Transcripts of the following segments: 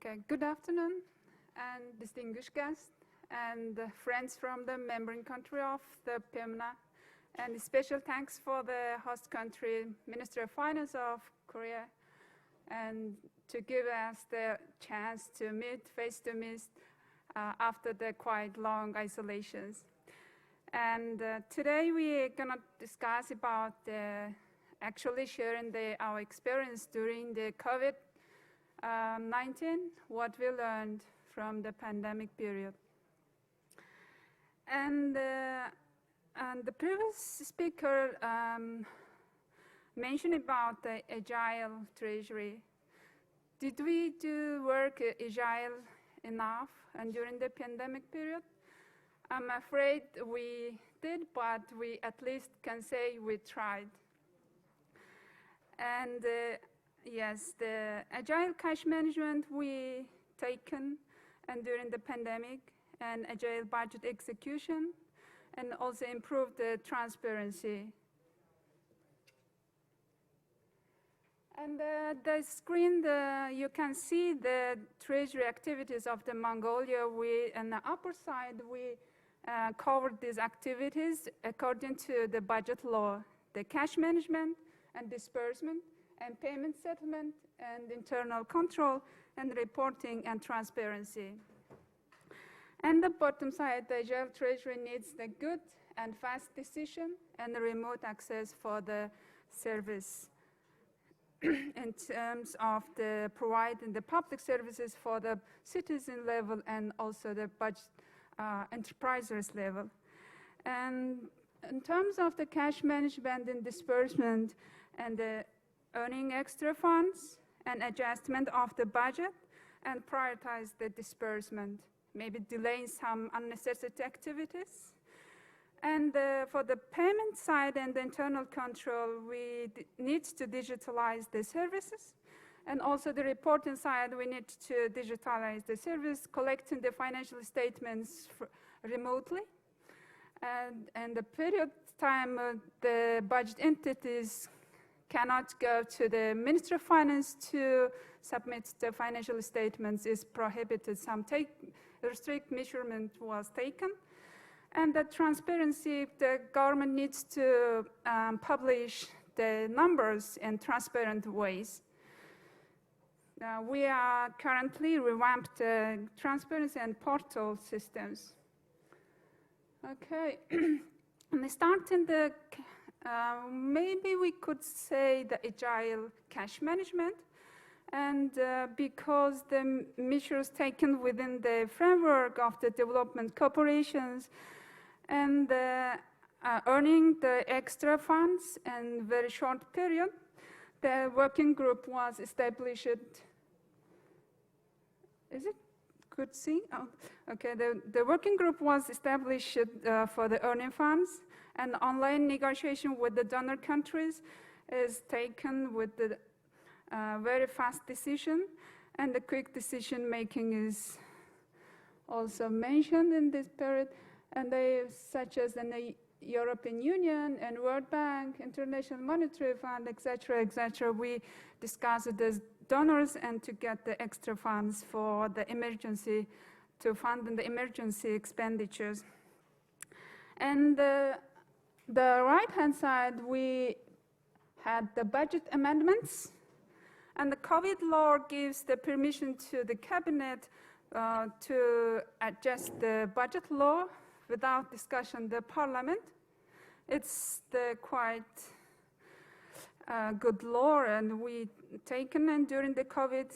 Okay, good afternoon, and distinguished guests, and friends from the membering country of the PEMNA, and special thanks for the host country, Minister of Finance of Korea, and to give us the chance to meet face-to-face after the quite long isolations. And today we're gonna discuss about actually sharing our experience during the COVID-19, what we learned from the pandemic period. And the previous speaker mentioned about the Agile Treasury. Did we do work Agile enough and during the pandemic period? I'm afraid we did, but we at least can say we tried. And yes, the Agile cash management we taken and during the pandemic, and Agile budget execution, and also improved the transparency. And the screen, you can see the Treasury activities of the Mongolia. On the upper side, we covered these activities according to the budget law, the cash management and disbursement and payment settlement and internal control and reporting and transparency. And the bottom side, the Agile Treasury needs the good and fast decision and the remote access for the service in terms of the providing the public services for the citizen level and also the budget enterprises level. And in terms of the cash management and disbursement and the earning extra funds and adjustment of the budget and prioritize the disbursement, maybe delaying some unnecessary activities. And for the payment side and the internal control, we need to digitalize the services. And also the reporting side, we need to digitalize the service, collecting the financial statements remotely. And the period time the budget entities cannot go to the Ministry of Finance to submit the financial statements is prohibited. Some strict measurement was taken. And the transparency, the government needs to publish the numbers in transparent ways. We are currently revamped transparency and portal systems. Okay, and starting the, maybe we could say the Agile cash management. And because the measures taken within the framework of the development corporations and earning the extra funds in very short period, the working group was established. Is it? Could see? Oh, okay, the working group was established for the earning funds, and online negotiation with the donor countries is taken with the very fast decision, and the quick decision making is also mentioned in this period, and they, such as the European Union and World Bank, International Monetary Fund, etc., we discussed it as donors and to get the extra funds for the emergency, to fund the emergency expenditures. And the right-hand side, we had the budget amendments, and the COVID law gives the permission to the cabinet to adjust the budget law without discussion the parliament. It's the quite good law, and we taken and during the COVID.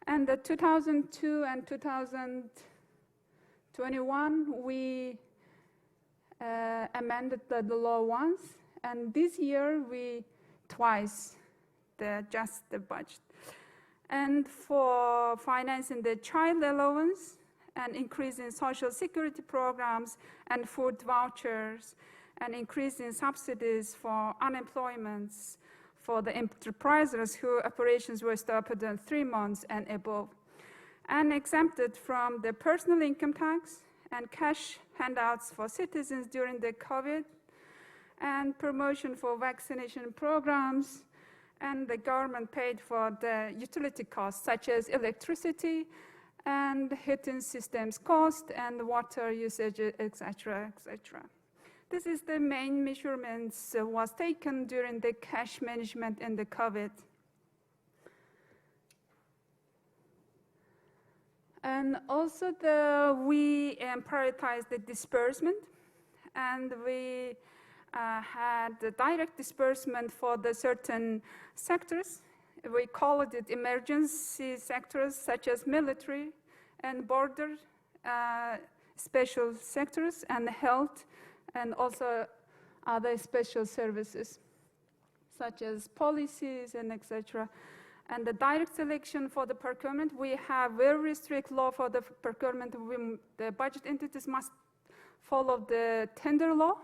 And the 2002 and 2021, we amended the law once, and this year we twice adjust the budget. And for financing the child allowance and increase in social security programs and food vouchers and increase in subsidies for unemployment for the enterprises whose operations were stopped in 3 months and above, and exempted from the personal income tax and cash handouts for citizens during the COVID, and promotion for vaccination programs, and the government paid for the utility costs, such as electricity and heating systems cost and water usage, etc., etc. This is the main measurements was taken during the cash management and the COVID. And also we prioritized the disbursement, and we had the direct disbursement for the certain sectors. We called it emergency sectors, such as military and border, special sectors, and health, and also other special services, such as policies and etc. And the direct selection for the procurement, we have very strict law for the procurement. The budget entities must follow the tender law,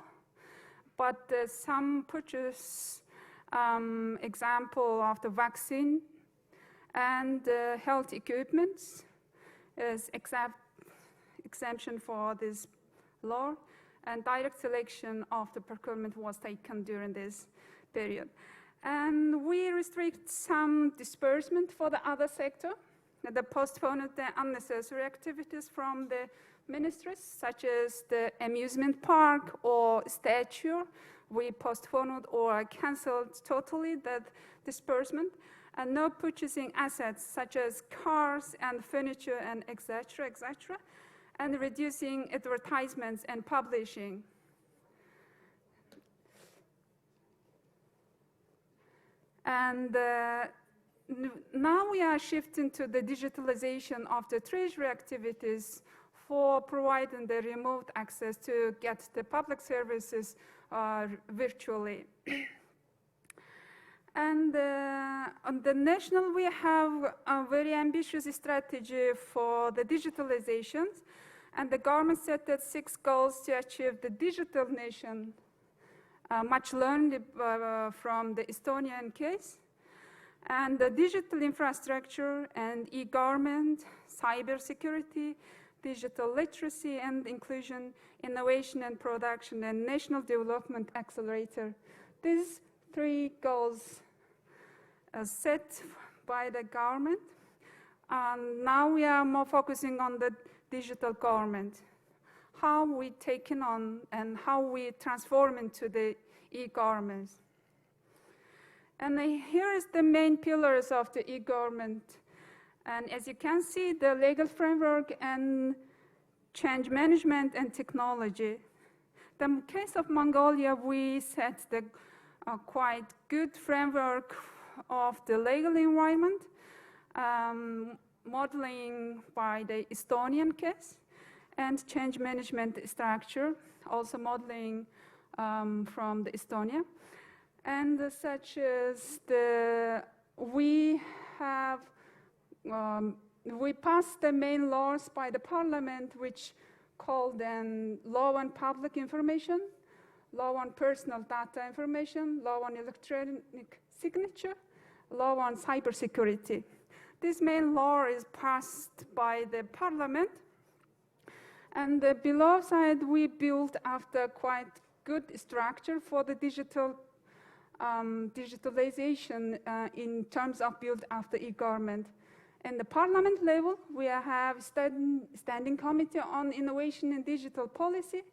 but some purchase, example of the vaccine and health equipment is exemption for this law, and direct selection of the procurement was taken during this period. And we restrict some disbursement for the other sector, the postponed the unnecessary activities from the ministries, such as the amusement park or statue. We postponed or canceled totally that disbursement, and no purchasing assets such as cars and furniture and etc., etc., and reducing advertisements and publishing. And now we are shifting to the digitalization of the Treasury activities for providing the remote access to get the public services virtually. And on the national, we have a very ambitious strategy for the digitalization, and the government set that 6 goals to achieve the digital nation, much learned from the Estonian case. And the digital infrastructure and e-government, cybersecurity, digital literacy and inclusion, innovation and production, and national development accelerator. These 3 goals set by the government. Now we are more focusing on the digital government, how we take it on and how we transform into the e-government. And here is the main pillars of the e-government. And as you can see, the legal framework and change management and technology. The case of Mongolia, we set the quite good framework of the legal environment, modeling by the Estonian case, and change management structure, also modeling from the Estonia. And such as we passed the main laws by the parliament, which called them law on public information, law on personal data information, law on electronic signature, law on cybersecurity. This main law is passed by the parliament. And the below side, we built after quite good structure for the digitalization in terms of build after e-government. In the parliament level, we have standing committee on innovation and digital policy.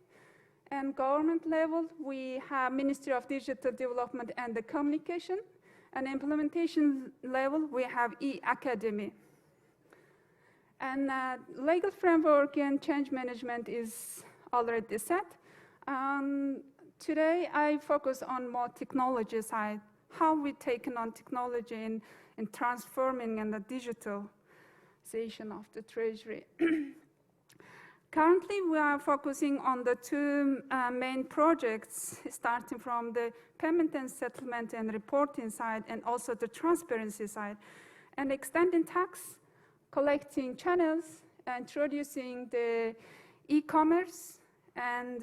And government level, we have Ministry of Digital Development and the Communication. And implementation level, we have e-academy. And legal framework and change management is already set. Today, I focus on more technology side, how we take on technology in transforming and the digitalization of the Treasury. Currently, we are focusing on the 2 main projects, starting from the payment and settlement and reporting side, and also the transparency side, and extending tax collecting channels, introducing the e-commerce and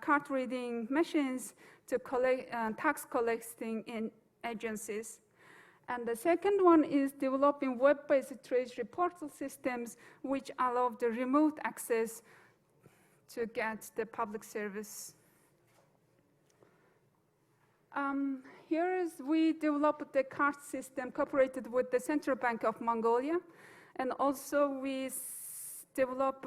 card reading machines to collect tax collecting in agencies. And the second one is developing web-based Treasury portal systems which allow the remote access to get the public service. we developed the card system cooperated with the Central Bank of Mongolia, and also we developed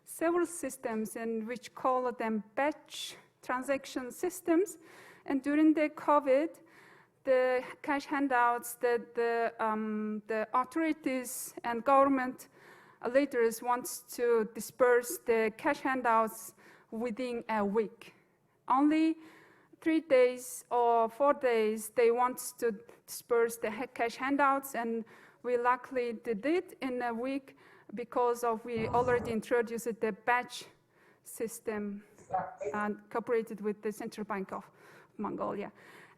several systems in which call them batch transaction systems. And during the COVID, the cash handouts that the authorities and government leaders want to disperse the cash handouts within a week. Only 3 days or 4 days they want to disperse the cash handouts, and we luckily did it in a week because we already introduced the batch system and cooperated with the Central Bank of Mongolia.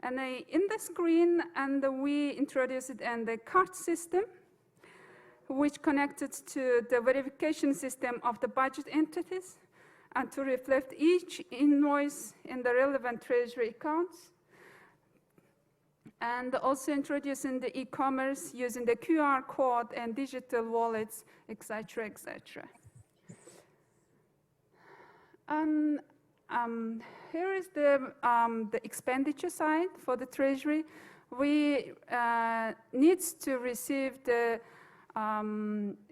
And in the screen, and we introduced it in the card system, which connected to the verification system of the budget entities, and to reflect each invoice in the relevant treasury accounts, and also introducing the e-commerce using the QR code and digital wallets, etc., etc. And here is the expenditure side for the Treasury. We need to receive the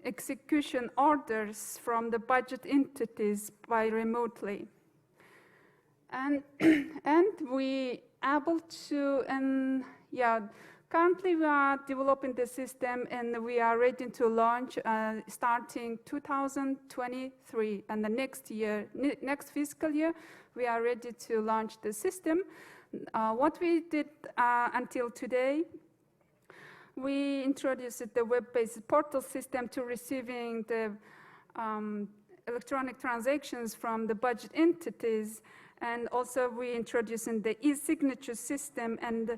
execution orders from the budget entities by remotely. And we able to, and yeah, currently we are developing the system and we are ready to launch starting 2023, and the next year, next fiscal year, we are ready to launch the system. What we did until today, we introduced the web-based portal system to receiving the electronic transactions from the budget entities, and also we introduced the e-signature system, and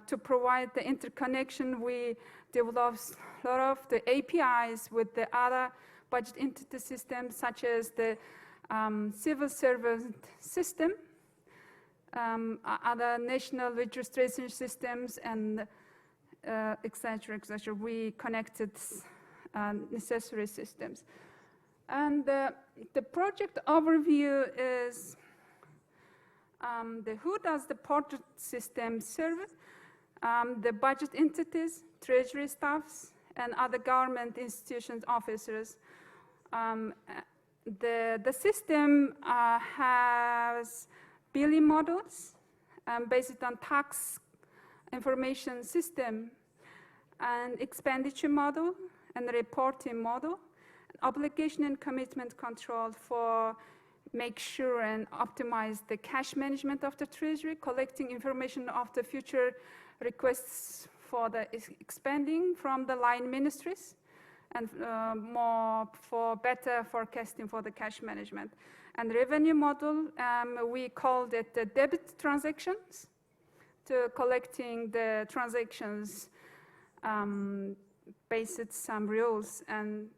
to provide the interconnection, we developed a lot of the APIs with the other budget entity systems, such as the civil servant system, other national registration systems, and etc., etc. We connected necessary systems. And the project overview is who does the portal system service? The budget entities, treasury staffs, and other government institutions officers. The system has billing models based on tax information system, and expenditure model, and reporting model, obligation and commitment control for make sure and optimize the cash management of the Treasury, collecting information of the future requests for the expanding from the line ministries, and more for better forecasting for the cash management. And revenue model, we called it the debit transactions, to collecting the transactions based on some rules. And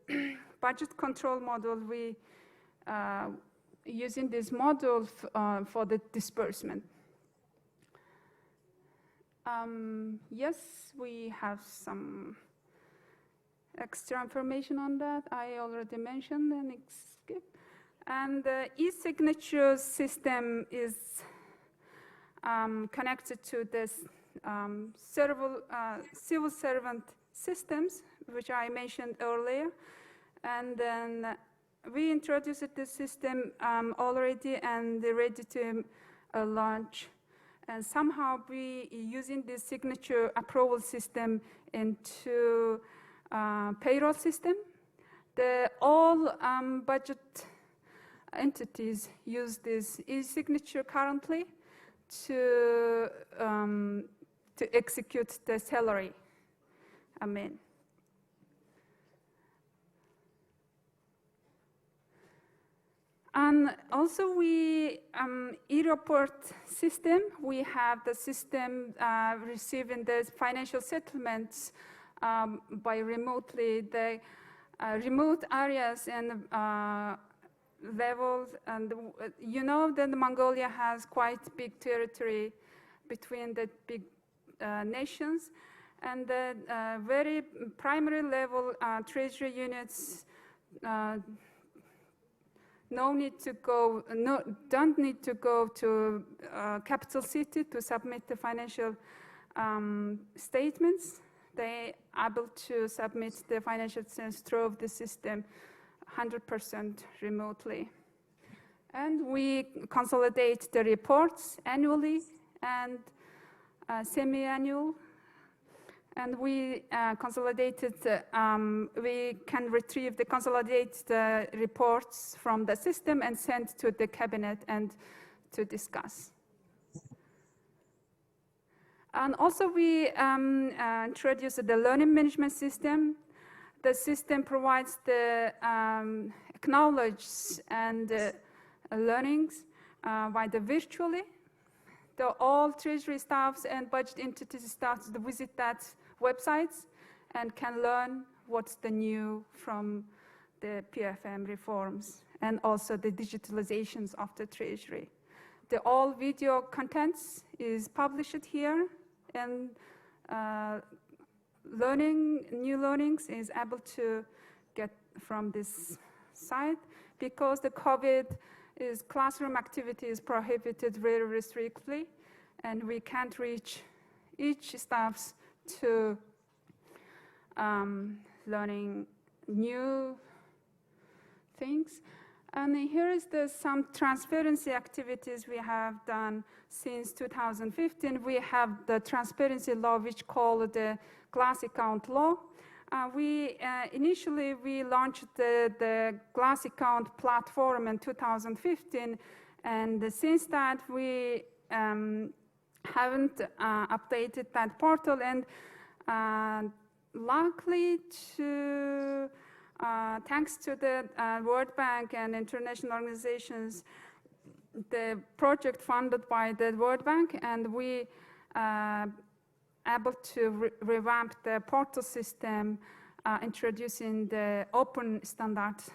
budget control model, we using this model for the disbursement. Yes, we have some extra information on that. I already mentioned, and skip. And the e-signature system is connected to this civil servant systems, which I mentioned earlier. And then we introduced the system already and ready to launch. And somehow we using this signature approval system into payroll system. All budget entities use this e-signature currently to execute the salary. And also we, e-report system, we have the system receiving the financial settlements by remotely, the remote areas and levels. And you know that Mongolia has quite big territory between the big nations, and the very primary level treasury units don't need to go to capital city to submit the financial statements. They are able to submit the financial statements through the system 100% remotely. And we consolidate the reports annually and semi-annual. And we we can retrieve the consolidated reports from the system and send to the cabinet and to discuss. And also we introduced the learning management system. The system provides the knowledge and learnings virtually. All Treasury staffs and budget entity staffs visit that websites and can learn what's the new from the PFM reforms and also the digitalizations of the Treasury. The all video contents is published here, and new learnings is able to get from this site. Because the COVID classroom activity is prohibited very strictly, and we can't reach each staff to learning new things. And here is some transparency activities we have done since 2015. We have the transparency law, which called the glass account law. Initially, we launched the glass account platform in 2015, and since that, we haven't updated that portal. And luckily, thanks to the World Bank and international organizations, the project funded by the World Bank, and we able to revamp the portal system, introducing the open standards.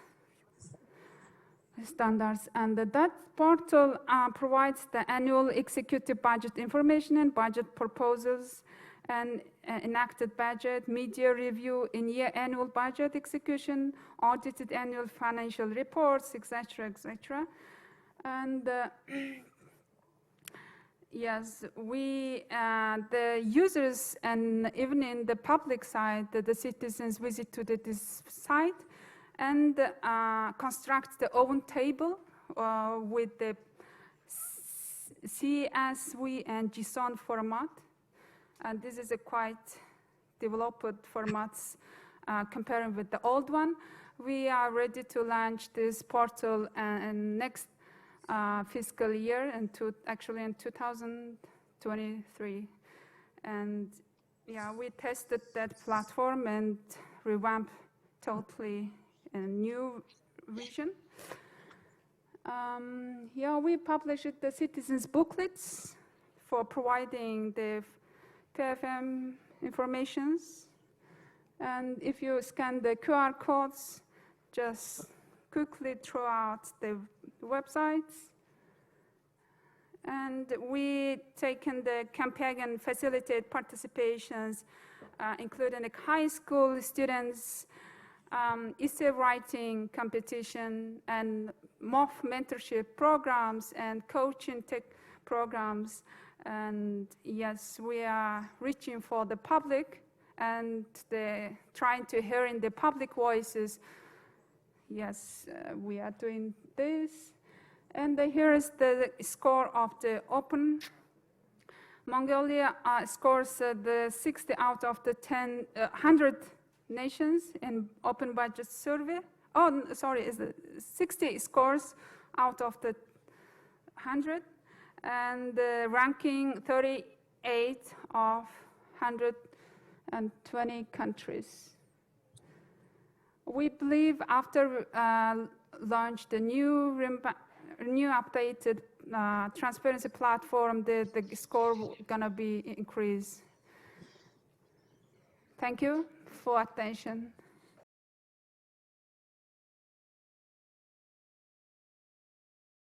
And that portal provides the annual executive budget information and budget proposals and enacted budget, media review, in-year annual budget execution, audited annual financial reports, etc., etc. And yes, the users and even in the public side, the citizens visit to this site and construct their own table with the CSV and JSON format. And this is a quite developed formats comparing with the old one. We are ready to launch this portal in next fiscal year, actually in 2023. And yeah, we tested that platform and revamped totally a new vision. Yeah, we published the citizens booklets for providing the PFM informations. And if you scan the QR codes, just quickly throw out the websites. And we taken the campaign and facilitate participations, including the high school students, essay writing competition, and MOF mentorship programs and coaching tech programs. And yes, we are reaching for the public and trying to hear in the public voices. Yes, we are doing this. And here is the score of the open. Mongolia scores the 60 out of the 100 nations in open budget survey. Oh, sorry, is the 60 scores out of the 100, and ranking 38 of 120 countries. We believe after launch the new updated transparency platform, the score gonna be increased. Thank you for attention.